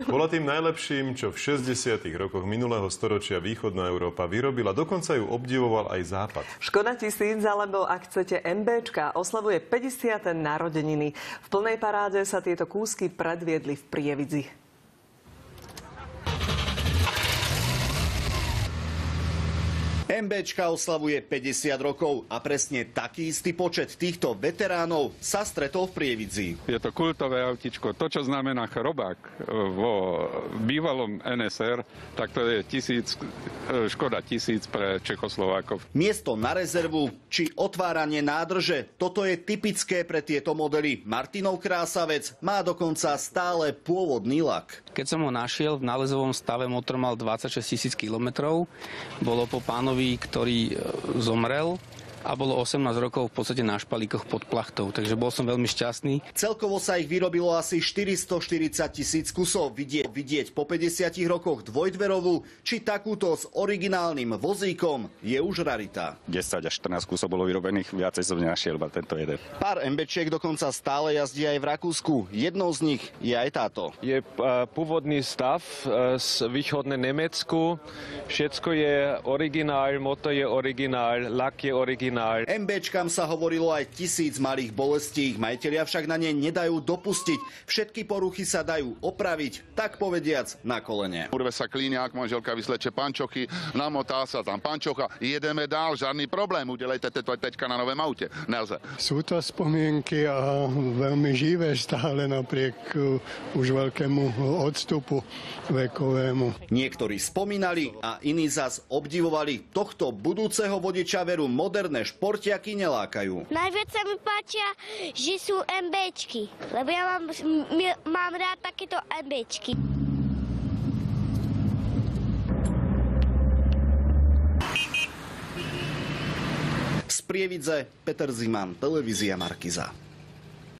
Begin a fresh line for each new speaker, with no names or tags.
Bola tým najlepším, čo v 60. rokoch minulého storočia východná Európa vyrobila. Dokonca ju obdivoval aj Západ.
Škoda 1000, alebo ak chcete MBčka, oslavuje 50. narodeniny. V plnej paráde sa tieto kúsky predviedli v Prievidzi.
MBčka oslavuje 50 rokov a presne taký istý počet týchto veteránov sa stretol v Prievidzi.
Je to kultové autičko. To, čo znamená chrobák vo bývalom NSR, tak to je Škoda 1000 pre Čechoslovákov.
Miesto na rezervu či otváranie nádrže, toto je typické pre tieto modely. Martinov krásavec má dokonca stále pôvodný lak.
Keď som ho našiel, v nálezovom stave motor mal 26 000 kilometrov. Bolo po pánovi, ktorý zomrel a bolo 18 rokov v podstate na špalíkoch pod plachtou, takže bol som veľmi šťastný.
Celkovo sa ich vyrobilo asi 440 000 kusov. Vidieť po 50 rokoch dvojdverovú či takúto s originálnym vozíkom je už rarita.
10 až 14 kusov bolo vyrobených, viacej som nenašiel, iba tento jeden.
Pár MBčiek dokonca stále jazdí aj v Rakúsku. Jednou z nich je aj táto.
Je pôvodný stav z východné Nemecku. Všetko je originál, motor je originál, lak je originál.
MBčkám sa hovorilo aj 1000 malých bolestí. Majitelia však na ne nedajú dopustiť. Všetky poruchy sa dajú opraviť, tak povediac, na kolene.
Urve sa klíňák, manželka vysleče pančochy, namotá sa tam pančocha, jedeme dál, žádný problém. Udelejte to teďka na novém aute. Nelze.
Sú to spomienky a veľmi živé stále napriek už veľkému odstupu vekovému.
Niektorí spomínali a iní zas obdivovali. Tohto budúceho vodiča veru moderné športiaky nelákajú.
Najviac sa mi páčia, že sú MBčky, lebo ja mám rád takéto MBčky.
Z Prievidze Peter Ziman, televízia Markiza.